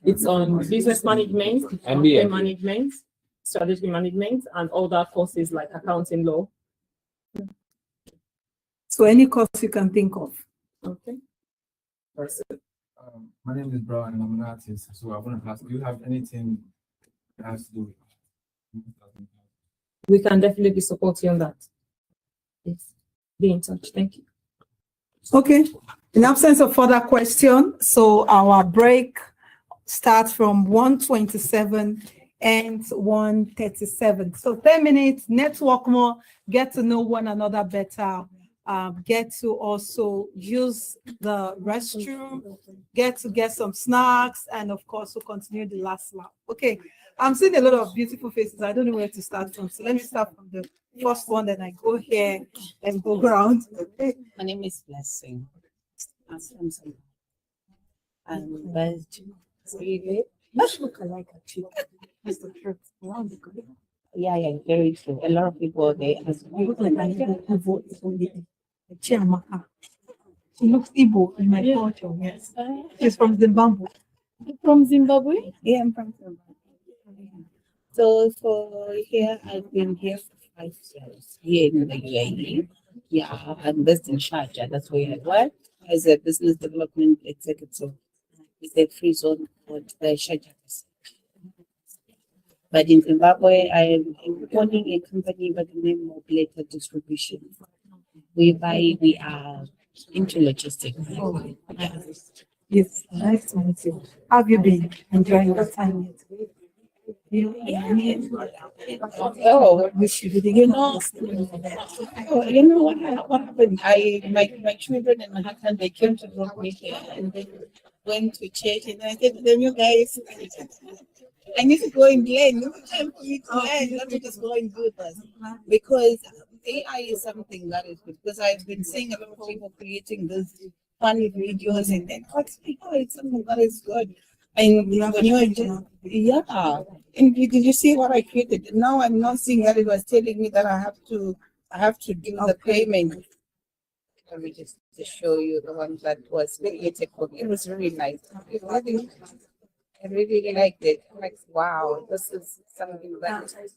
it's on business management, MBA management, strategy management, and all that courses like accounting law. So any course you can think of. Okay. My name is Brian and I'm an artist. So I want to ask, do you have anything that has to do with We can definitely support you on that. Yes. Be in touch. Thank you. Okay. In absence of further question, so our break starts from 1:27 and 1:37. So 10 minutes, network more, get to know one another better, get to also use the restroom, get some snacks, and of course, we'll continue the last lap. Okay, I'm seeing a lot of beautiful faces. I don't know where to start from. So let me start from the first one, then I go here and go around. Okay. My name is Blessing. I'm based really. Look alike actually. Yeah, very true. A lot of people they ask me. She looks Igbo in my culture, yes. She's from Zimbabwe. From Zimbabwe? Yeah, I'm from Zimbabwe. So for here, I've been here for 5 years here in the UAE. Yeah, I'm based in Sharjah. That's where I work as a business development executive with a free zone called the Sharjah. But in Zimbabwe, I'm owning a company by the name of Later Distribution, whereby we are into logistics. Yes, nice to meet you. How have you been enjoying your time here? Oh, you know what happened? My children and my husband, they came to drop me here and then went to church, and I said to them, you guys, I need to go and learn. No time for me to learn. Let me just go and do this. Because AI is something that is good. Because I've been seeing a lot of people creating these funny videos and then it's something that is good. And when you're yeah. And did you see what I created? Now I'm not seeing that it was telling me that I have to do the payment. Let me just to show you the one that was created for me. It was really nice. I really liked it. Like, wow, this is something that is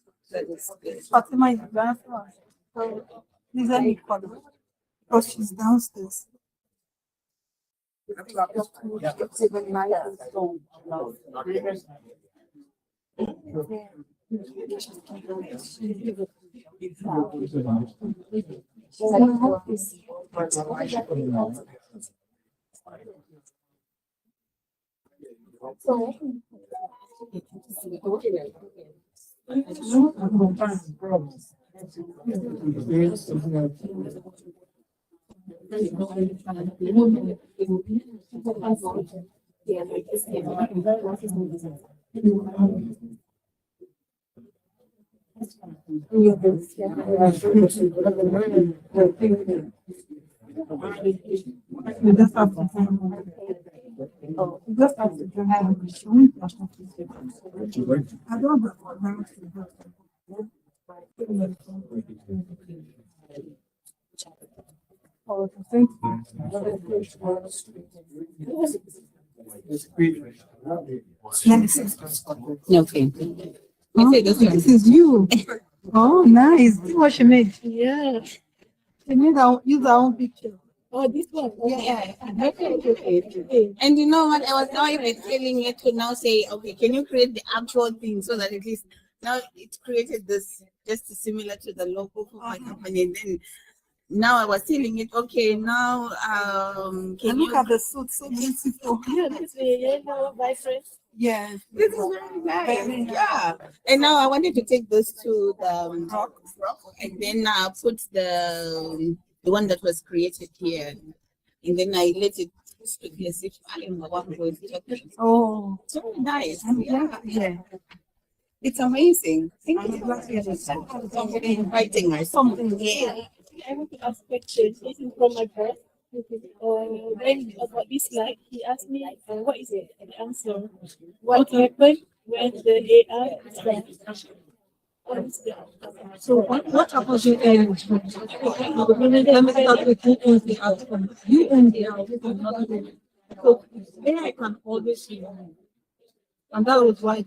good. Fatima is downstairs. So please let me follow. Oh, she's downstairs. We just have to just have to I don't know. Okay. Oh, this is you. Oh, nice. See what she made. Yeah. She made use her own picture. Oh, this one. Yeah. Okay. And you know what? I was now even telling it to now say, okay, can you create the actual thing so that at least now it created this just similar to the logo for my company. And then now I was telling it, okay, now can Look you at the suit, so beautiful. yeah, this yellow vibrant. Yes. This is very nice. Yeah. And now I wanted to take this to the rock, and then put the one that was created here, and then I let it speak as if I am the one who is talking. Oh, So nice. yeah. It's amazing. Thank I'm you. glad to hear that. Somebody inviting us. Something here. I want to ask questions. This is from my boss. When about this slide, he asked me, what is it? The answer. What happened when the AI is done? What is the answer? So what about your AI? Let me start with who owns the outcome. You own the outcome, not me. So AI can always be wrong. And that was why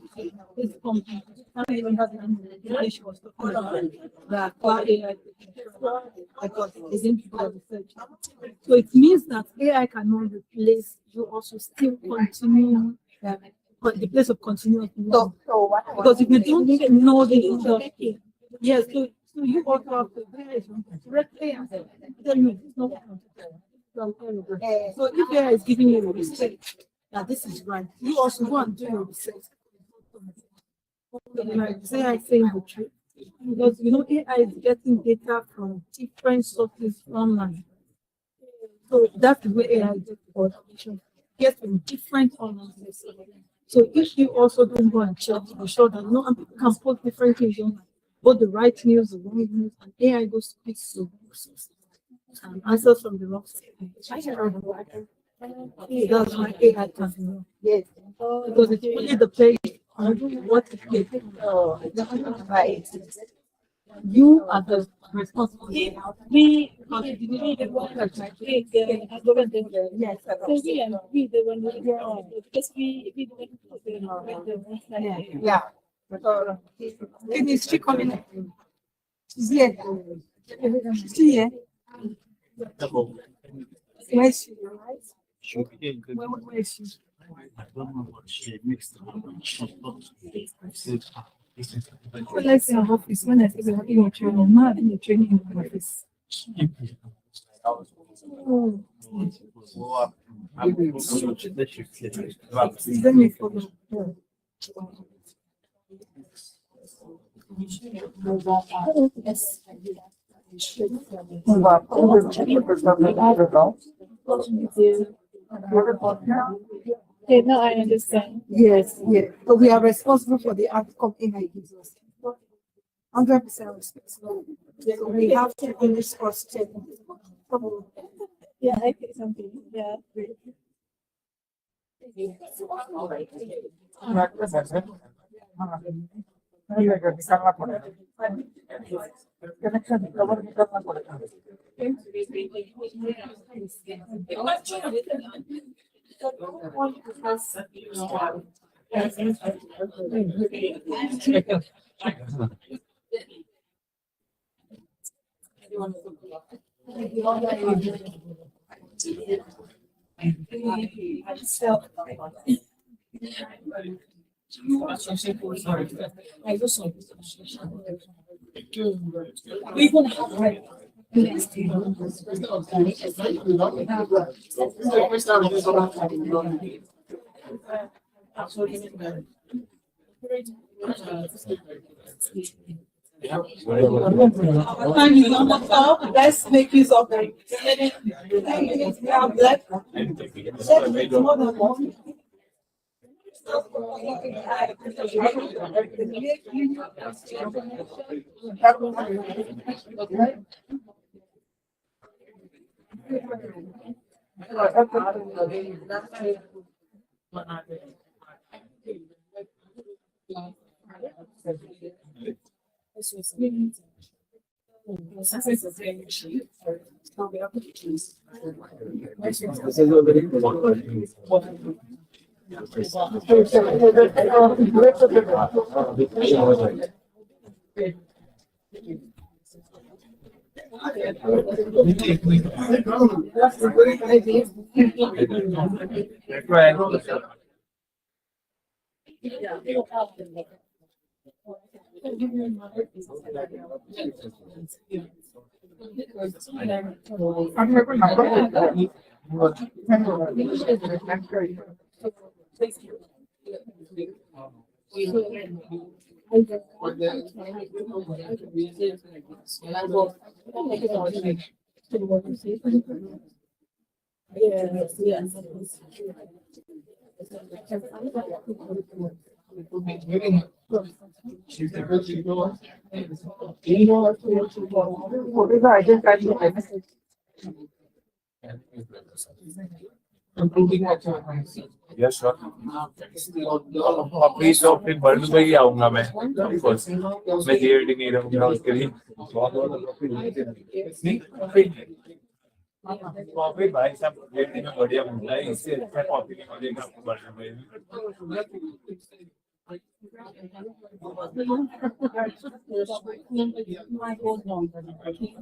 this company, I don't even have the information was talking about that cloud AI because it's didn't do the research. So it means that AI cannot replace you, also still continue the place of continuous learning. Because if you don't know the industry, yes, so you also have to direct AI. Tell me, it's not so if AI is giving you a research, that this is right, you also go and do your research. Like say I saying the truth. Because you know AI is getting data from different sources online. So that's the way AI gets information. Gets from different online sources. So if you also don't go and check to be sure that no, and people can post different things online, both the right news, the wrong news, and AI goes to pick the sources and answers from the wrong side. That's why AI can be wrong. Yes. Because it's only the page on what it is. Right. You are the responsible. We the one that make the algorithm. Yes. So we the one who because we the one who put the Yeah. Is she coming? She's here. She's here. Where is she? Where is she? I don't know what she mixed up. Well, let's say office. When I say what you're training, not in the training office. Oh. Let me follow. Okay, now I understand. Yes, yes. So we are responsible for the outcome AI gives us. 100% responsible. So we have to always cross check. Yeah, I think something. Yeah. we will have Let's make use of them. 10 minutes we have left. 7 minutes more than one. Yes, sure. अपनी तो फिर world में ही आऊंगा मैं, of course. मैं DLD नहीं रहूंगा उसके लिए. कॉफी भाई साहब DLD में बढ़िया मिलता है, इससे अच्छा कॉफी नहीं मिलेगा आपको वर्ल्ड में.